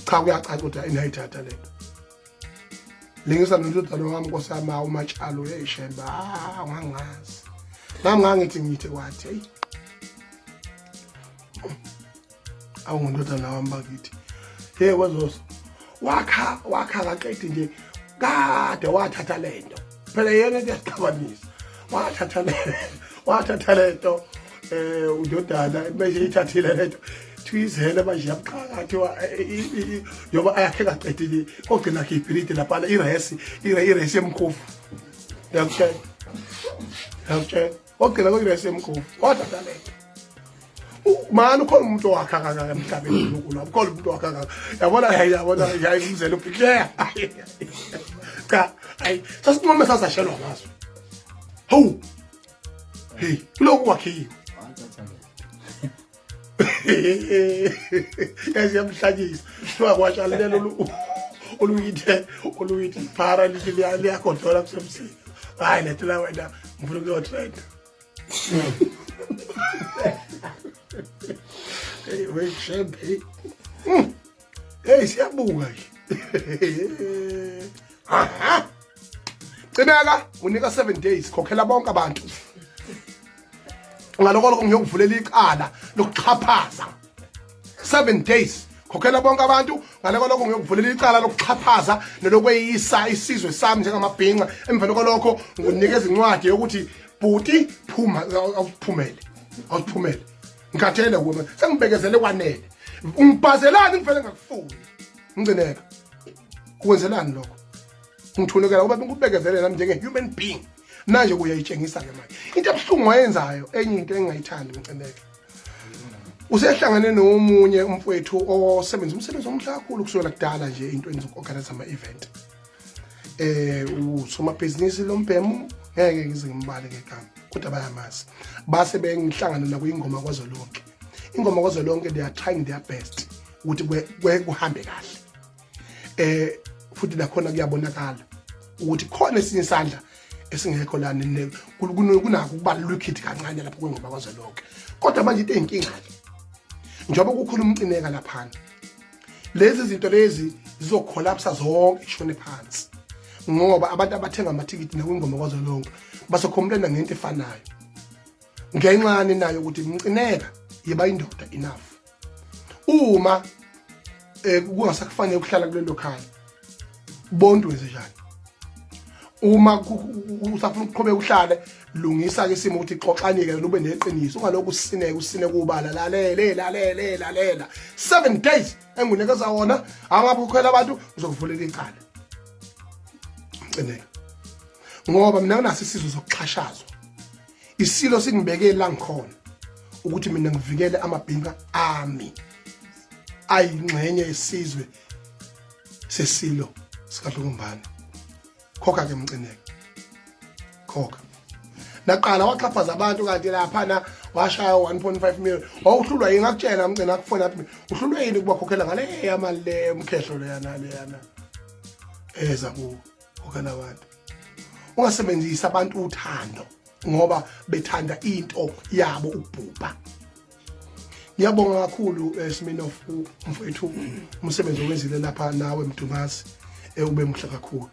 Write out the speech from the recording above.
Cha kuyacaca ukuthi inayithatha lento. Lingisa nododana wami nkosama umatshalo yeshemba ngangazi. Ngithi ngithi kwathi hey. Awungundodana wami bakithi. Hey wezoso. Wakha kaqedi nje kade wathatha lento. Phela yena ngiyaqhabanisa. Wathatha lento udodana manje ithathile lento. Twizela manje yaqhaqa thiwa yoba ayakhe kaqedile ogcina khipilite lapha iresi emkhofu. Yaqhela ogcina iresi emkhofu. Wathatha lento. Manje ukhona umuntu wakhaka emhlabeni uNkulunkulu ukhona umuntu wakhaka yabona yayimzela uphikle cha ay sasinqome sasashelwa ngaso ho hey lokhu wakhiwe yamhlanyisa kuthiwa kwashalela oluyithi phara liyakontrola kusemsini hayi lethela wena ngifuna ukuyotrend. Hey, wait, champagne. Hey, siyabuka nje. Aha. Cimeka, unika 7 days khokhela bonke abantu. Ngaloko ngiyokuvulela icala lokuxhaphaza. 7 days khokhela bonke abantu, ngaloko ngiyokuvulela icala lokuxhaphaza nelokweyisa isizwe sami njengamabhinqa. Emveni kolokho ngunikeza incwadi yokuthi bhuti phuma awuphumele. Ngikhathele kuwe sengibekezele kwanele ungibhazelani ngivele ngakufuni ngcineka ukwenzelani lokho ngithunukela ngoba ngikubekezele nami njenge human being manje uyayitshengisa ke manje into ebhlungu wayenzayo enye into engingayithandi ngcineka usehlangane nomunye umfowethu osebenza umsebenzi omhle kakhulu kusukela kudala nje into enizokhokhela ama event usoma business lombhemu ngeke ngize ngimbale ngegama kodwa bayamazi base bengihlangana na kuyingoma kwazolonke ingoma kwazolonke they are trying their best ukuthi kuhambe kahle futhi la khona kuyabonakala ukuthi khona esinye isandla esingekho lana kunako ukubalulukhithi kancane lapho kwengoma kwazolonke kodwa manje into eyinkinga njengoba kukhulu umcineka lapha lezi zinto lezi zizocollapse zonke ishone phansi ngoba abantu abathenga amathikithi nakwingoma kwazolonke basokhomplena ngento efanayo ngenxani nayo ukuthi umcineka yiba indoda enough uma kungasakufanele ukuhlala kulelo khaya bonke wenzenjani uma usafuna ukuqhubeka uhlale lungisa ke isimo ukuthi xoxanike lube neqiniso ungalokhu usine kubala lalela 7 days engunikeza wona angaphokhela abantu uzokuvulela icala umcineka ngoba mina nginaso isizwe sokuxhashazwa isilo singibeke la ngikhona ukuthi mina ngivikele amabhinqa ami ayingxenye yesizwe sesilo sikaDlukumbane khokha ke umcineka khokha naqala waxhaphaza abantu kanti lapha na washaya 1.5 million awuhlulwa yini ngakutshela umcina akufona athi uhlulwe yini kuba khokhela ngale yamali le umkhehlo leyana eza khokhela abantu ungasebenzisa abantu uthando ngoba bethanda into yabo ukubhubha. Ngiyabonga kakhulu Sminoff umfowethu umsebenzi owenzile lapha nawe Mdumazi ube muhle kakhulu.